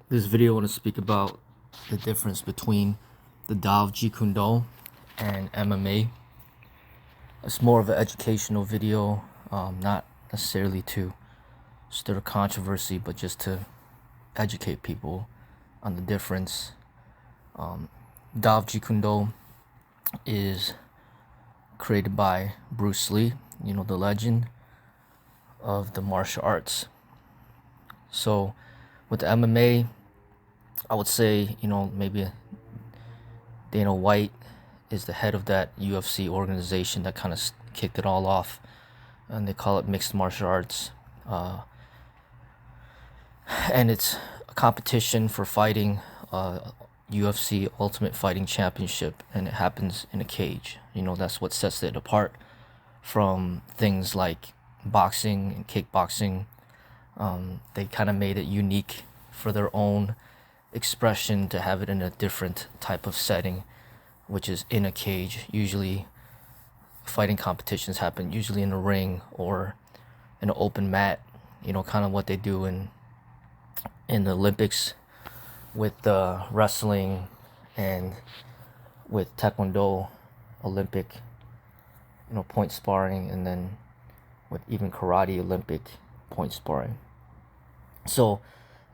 This video I want to speak about the difference between the Tao of Jeet Kune Do and MMA. It's more of an educational video, not necessarily to stir controversy, but just to educate people on the difference. Tao of Jeet Kune Do is created by Bruce Lee, the legend of the martial arts. So with the MMA, I would say, maybe Dana White is the head of that UFC organization that kind of kicked it all off, and they call it mixed martial arts. And it's a competition for fighting, UFC Ultimate Fighting Championship, and it happens in a cage. That's what sets it apart from things like boxing and kickboxing. They kind of made it unique for their own expression to have it in a different type of setting, which is in a cage. Usually fighting competitions happen usually in a ring or in an open mat, kind of what they do in the Olympics with wrestling and with Taekwondo Olympic, point sparring, and then with even karate Olympic point sparring. So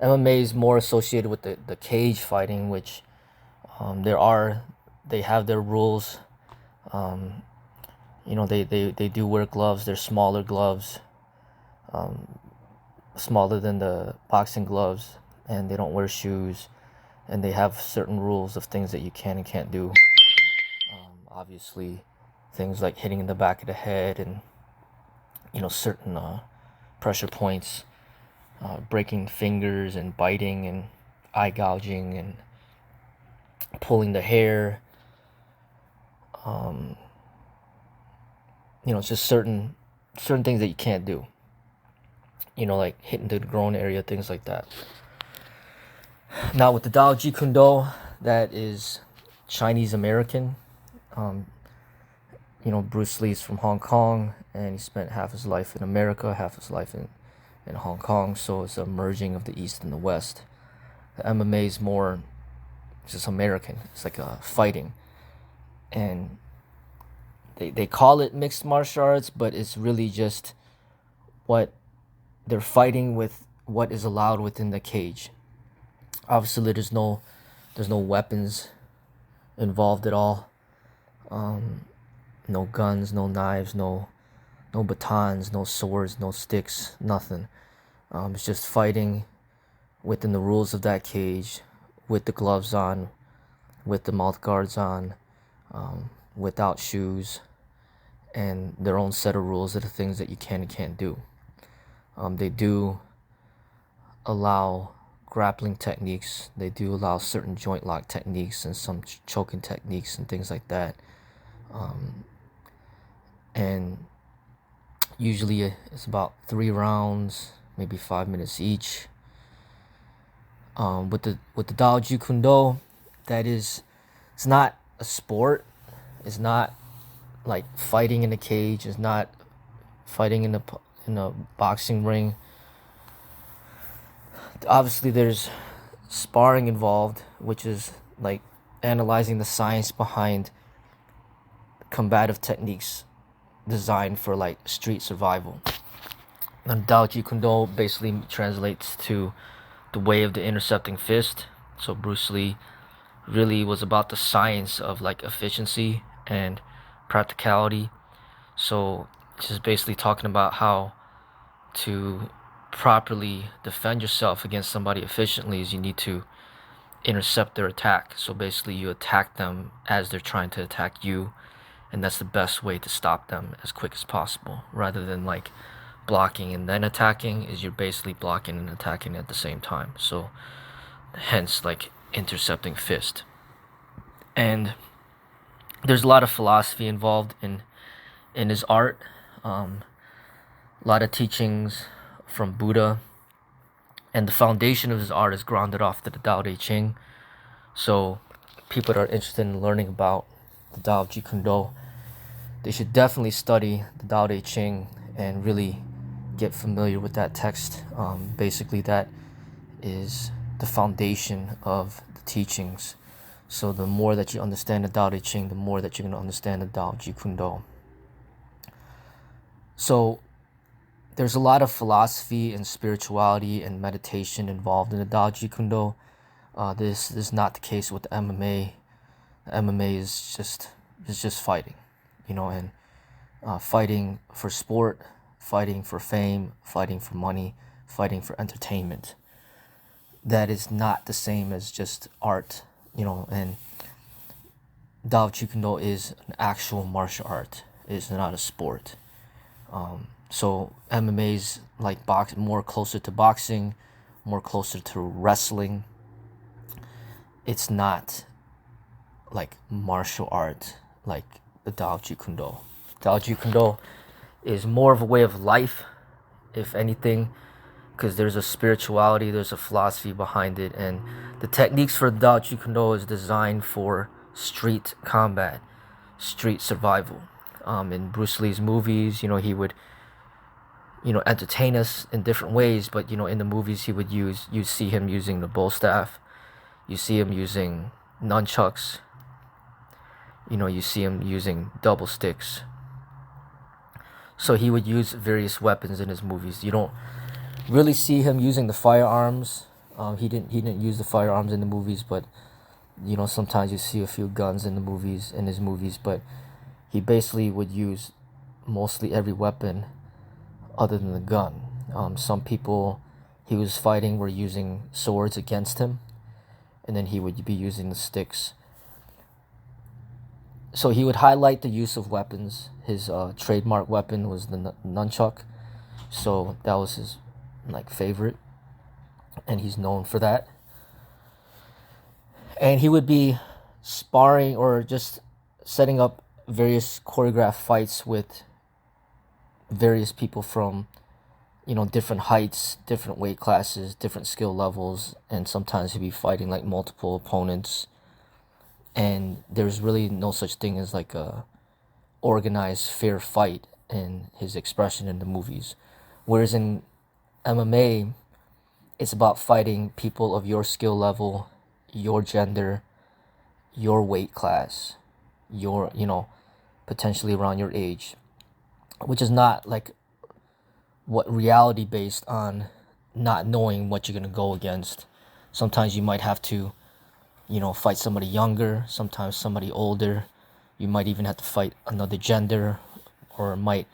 MMA is more associated with the cage fighting, which they have their rules. They do wear gloves. They're smaller gloves, smaller than the boxing gloves, and they don't wear shoes, and they have certain rules of things that you can and can't do. Obviously, things like hitting in the back of the head and certain pressure points, breaking fingers and biting and eye gouging and pulling the hair. It's just certain things that you can't do. Like hitting the groin area, things like that. Now with the Tao Jeet Kune Do, that is Chinese American. Bruce Lee's from Hong Kong, and he spent half his life in America, half his life in Hong Kong. So it's a merging of the East and the West. The MMA is more just American. It's like fighting, and they call it mixed martial arts, but it's really just what they're fighting with, what is allowed within the cage. Obviously, there's no weapons involved at all. No guns, no knives, no batons, no swords, no sticks, nothing. It's just fighting within the rules of that cage, with the gloves on, with the mouth guards on, without shoes, and their own set of rules of the things that you can and can't do. They do allow grappling techniques. They do allow certain joint lock techniques and some choking techniques and things like that. And usually it's about 3 rounds, maybe 5 minutes each. With the Tao Jeet Kune Do, it's not a sport. It's not like fighting in a cage. It's not fighting in a boxing ring. Obviously, there's sparring involved, which is like analyzing the science behind combative techniques designed for like street survival. And Tao Jeet Kune Do basically translates to the way of the intercepting fist. So Bruce Lee really was about the science of like efficiency and practicality. So just basically talking about how to properly defend yourself against somebody efficiently is you need to intercept their attack. So basically you attack them as they're trying to attack you, and that's the best way to stop them as quick as possible, rather than like blocking and then attacking. Is you're basically blocking and attacking at the same time. So hence like intercepting fist. And there's a lot of philosophy involved in his art. A lot of teachings from Buddha, and the foundation of his art is grounded off to the Tao Te Ching. So people that are interested in learning about the Tao of Jeet Kune Do, they should definitely study the Tao Te Ching and really get familiar with that text. Basically, that is the foundation of the teachings. So the more that you understand the Tao Te Ching, the more that you're going to understand the Tao Jeet Kune Do. So there's a lot of philosophy and spirituality and meditation involved in the Tao Jeet Kune Do. This is not the case with the MMA. The MMA is just fighting, and fighting for sport, fighting for fame, fighting for money, fighting for entertainment. That is not the same as just art, and Tao Jeet Kune Do is an actual martial art. It is not a sport. So MMA is like more closer to boxing, more closer to wrestling. It's not like martial art like the Tao Jeet Kune Do. Tao Jeet Kune Do is more of a way of life, if anything, because there's a spirituality, there's a philosophy behind it, and the techniques for Tao Jeet Kune Do is designed for street combat, street survival. In Bruce Lee's movies, he would, entertain us in different ways, but in the movies you see him using the bull staff, you see him using nunchucks, you see him using double sticks. So he would use various weapons in his movies. You don't really see him using the firearms. He didn't use the firearms in the movies, but sometimes you see a few guns in his movies, but he basically would use mostly every weapon other than the gun. Some people he was fighting were using swords against him, and then he would be using the sticks. So he would highlight the use of weapons. His trademark weapon was the nunchuck, so that was his favorite, and he's known for that. And he would be sparring or just setting up various choreographed fights with various people from different heights, different weight classes, different skill levels, and sometimes he'd be fighting multiple opponents. And there's really no such thing as a organized fair fight in his expression in the movies. Whereas in MMA, it's about fighting people of your skill level, your gender, your weight class, your potentially around your age, which is not what reality based on not knowing what you're going to go against. Sometimes you might have to fight somebody younger, sometimes somebody older. You might even have to fight another gender, or might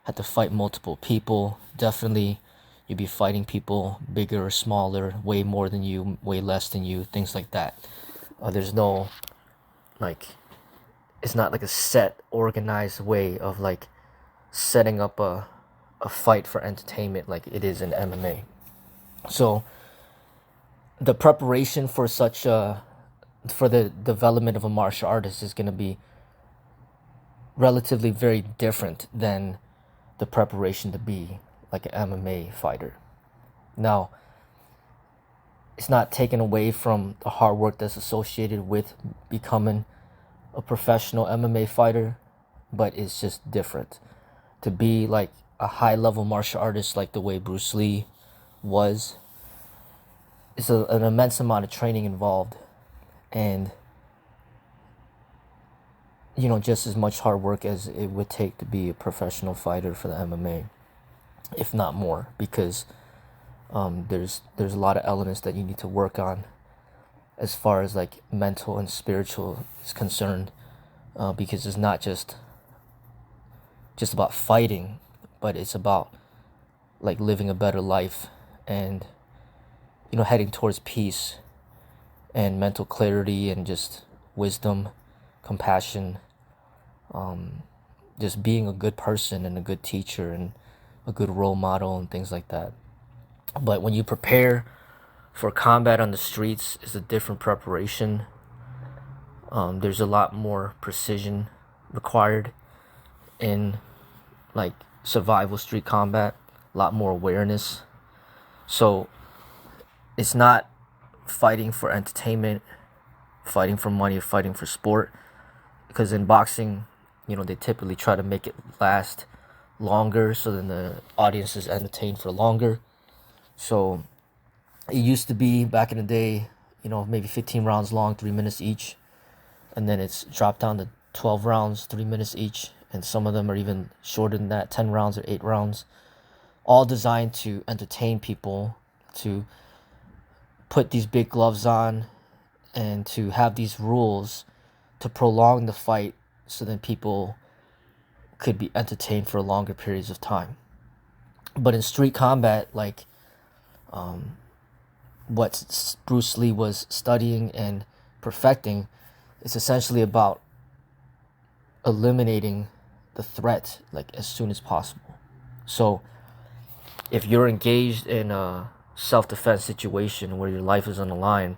have to fight multiple people. Definitely you'd be fighting people bigger or smaller, way more than you, way less than you, things like that. There's no it's not a set organized way of setting up a fight for entertainment like it is in MMA. So the preparation for for the development of a martial artist is going to be relatively very different than the preparation to be an MMA fighter. Now, it's not taken away from the hard work that's associated with becoming a professional MMA fighter, but it's just different. To be a high-level martial artist like the way Bruce Lee was, it's an immense amount of training involved, and just as much hard work as it would take to be a professional fighter for the MMA, if not more, because there's a lot of elements that you need to work on as far as mental and spiritual is concerned, because it's not just about fighting, but it's about living a better life and heading towards peace and mental clarity and just wisdom, compassion, just being a good person and a good teacher and a good role model and things like that. But when you prepare for combat on the streets, it's a different preparation. There's a lot more precision required in survival street combat, a lot more awareness. So it's not fighting for entertainment, fighting for money, fighting for sport, because in boxing, they typically try to make it last longer so then the audience is entertained for longer. So It used to be back in the day, maybe 15 rounds long, 3 minutes each, and then it's dropped down to 12 rounds, 3 minutes each, and some of them are even shorter than that, 10 rounds or 8 rounds, all designed to entertain people, to put these big gloves on, and to have these rules to prolong the fight so then people could be entertained for longer periods of time. But in street combat, like what Bruce Lee was studying and perfecting, it's essentially about eliminating the threat like as soon as possible. So if you're engaged in a self-defense situation where your life is on the line,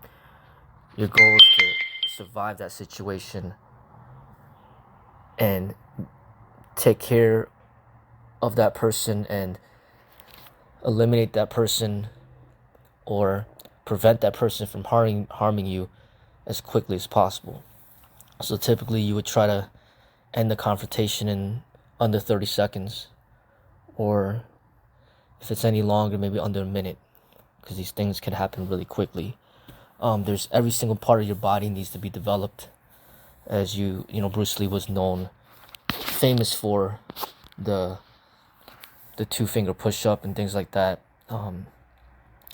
your goal is to survive that situation and take care of that person and eliminate that person or prevent that person from harming you as quickly as possible. So typically you would try to end the confrontation in under 30 seconds, or if it's any longer, maybe under a minute, because these things can happen really quickly. There's every single part of your body needs to be developed, as Bruce Lee was famous for the 2-finger push-up and things like that.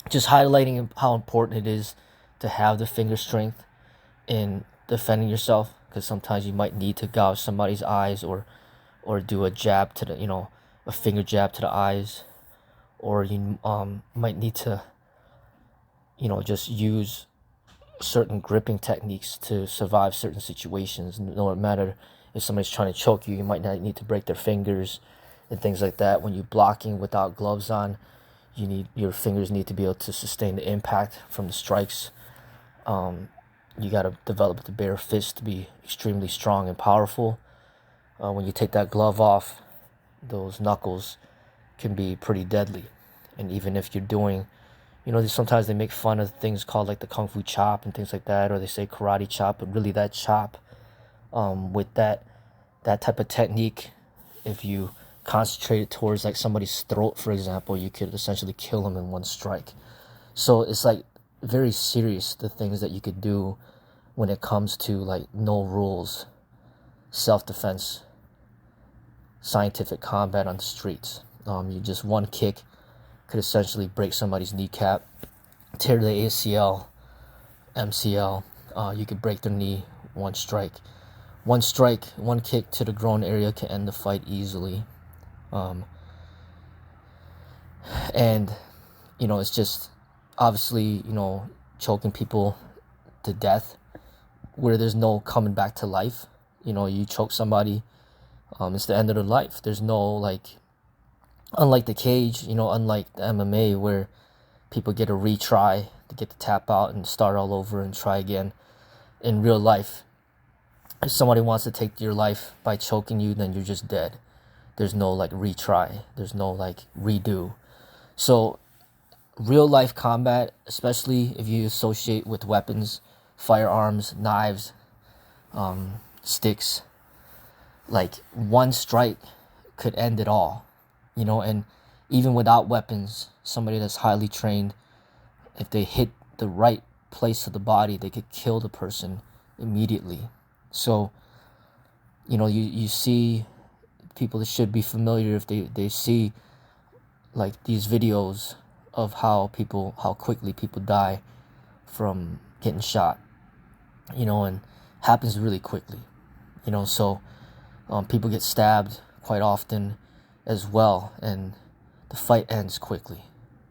Just highlighting how important it is to have the finger strength in defending yourself, because sometimes you might need to gouge somebody's eyes or do a jab to the a finger jab to the eyes, or you might need to just use certain gripping techniques to survive certain situations. No matter if somebody's trying to choke you, you might not need to break their fingers and things like that. When you're blocking without gloves on, your fingers need to be able to sustain the impact from the strikes. You got to develop the bare fist to be extremely strong and powerful. When you take that glove off, those knuckles can be pretty deadly. And even if you're doing, sometimes they make fun of things called like the kung fu chop and things like that, or they say karate chop, but really that chop, with that type of technique, if you concentrate it towards like somebody's throat, for example, you could essentially kill them in one strike. So it's like very serious, the things that you could do when it comes to like no rules, self-defense, scientific combat on the streets. You just one kick could essentially break somebody's kneecap, tear the ACL, MCL. You could break their knee, one strike. One strike, one kick to the groin area can end the fight easily. And it's just obviously choking people to death where there's no coming back to life. You choke somebody, it's the end of their life. There's no unlike the cage, unlike the MMA where people get a retry, to get to tap out and start all over and try again. In real life, if somebody wants to take your life by choking you, then you're just dead. There's no retry. There's no redo. So real life combat, especially if you associate with weapons, firearms, knives, sticks, one strike could end it all. And even without weapons, somebody that's highly trained, if they hit the right place of the body, they could kill the person immediately. So you see people that should be familiar if they see these videos of how quickly people die from getting shot, and happens really quickly, so people get stabbed quite often as well, and the fight ends quickly.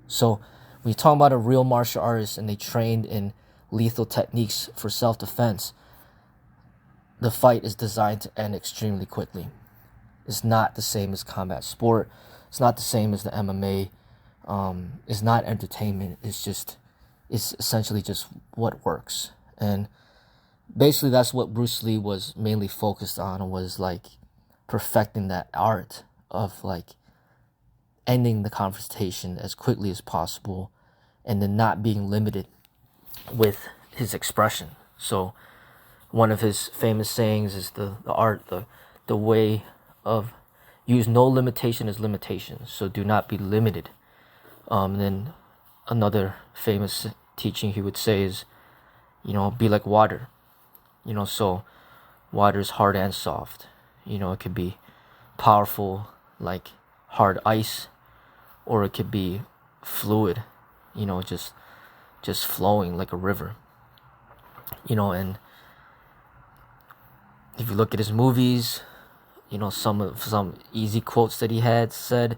So when you talk about a real martial artist and they trained in lethal techniques for self-defense, the fight is designed to end extremely quickly. It's not the same as combat sport. It's not the same as the MMA. It's not entertainment. It's essentially just what works. And basically that's what Bruce Lee was mainly focused on, was perfecting that art of ending the confrontation as quickly as possible, and then not being limited with his expression. So one of his famous sayings is the way of use no limitation as limitations. So do not be limited. And then another famous teaching he would say is, be like water. So water is hard and soft. It could be powerful like hard ice, or it could be fluid, just flowing like a river. And if you look at his movies, some easy quotes that he had said,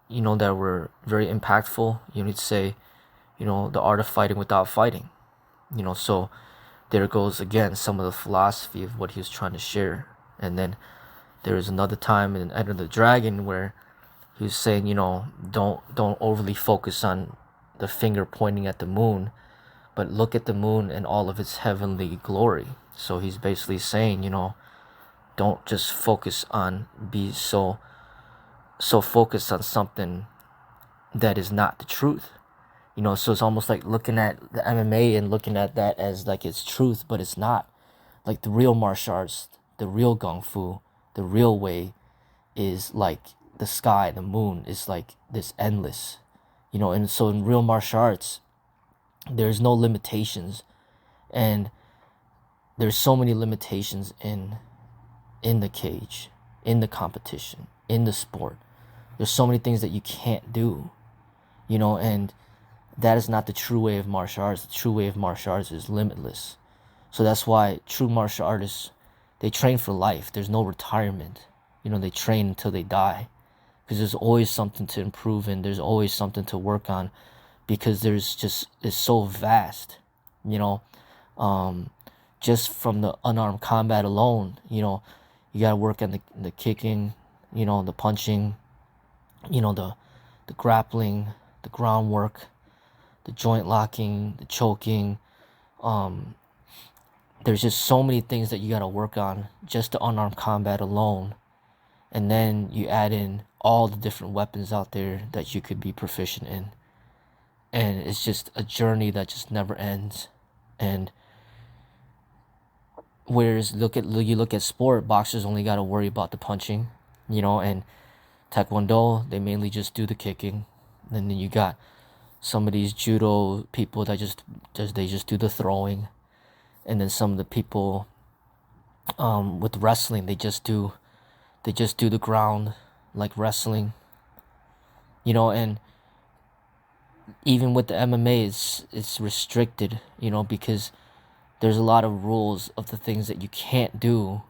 that were very impactful. He'd say, the art of fighting without fighting. So there goes again some of the philosophy of what he was trying to share. And then there was another time in Enter the Dragon where he was saying, don't overly focus on the finger pointing at the moon, but look at the moon and all of its heavenly glory. So he's basically saying, don't just be so focused on something that is not the truth. So it's almost like looking at the MMA and looking at that as like it's truth, but it's not. Like the real martial arts, the real Kung Fu, the real way is like the sky, the moon is like this endless. And so in real martial arts, there's no limitations. And there's so many limitations in the cage, in the competition, in the sport. There's so many things that you can't do, and that is not the true way of martial arts. The true way of martial arts is limitless. So that's why true martial artists, they train for life. There's no retirement. They train until they die, because there's always something to improve in. There's always something to work on, because it's so vast, just from the unarmed combat alone, you gotta work on the kicking, the punching, the grappling, the groundwork, the joint locking, the choking. There's just so many things that you gotta work on just the unarmed combat alone. And then you add in all the different weapons out there that you could be proficient in. And it's just a journey that just never ends. And whereas you look at sport, boxers only got to worry about the punching, and Taekwondo, they mainly just do the kicking. And then you got some of these judo people that just do the throwing. And then some of the people with wrestling, they just do the ground like wrestling. And even with the MMA, it's restricted, because there's a lot of rules of the things that you can't do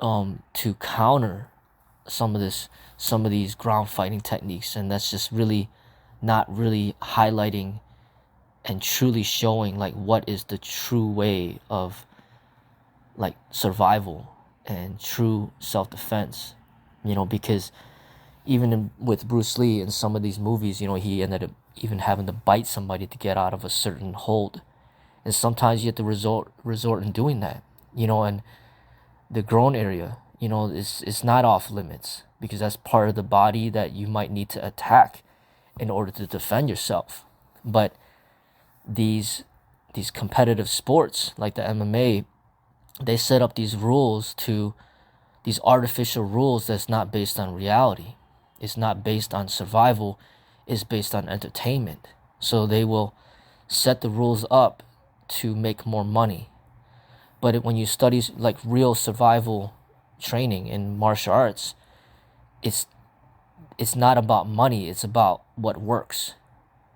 to counter some of these ground fighting techniques. And that's just really not really highlighting and truly showing like what is the true way of like survival and true self-defense, because even with Bruce Lee in some of these movies, he ended up even having to bite somebody to get out of a certain hold. And sometimes you have to resort in doing that, and the groin area, it's not off limits, because that's part of the body that you might need to attack in order to defend yourself. But these competitive sports like the MMA, they set up these artificial rules that's not based on reality. It's not based on survival. It's based on entertainment. So they will set the rules up to make more money. But when you study like real survival training in martial arts, it's not about money. It's about what works.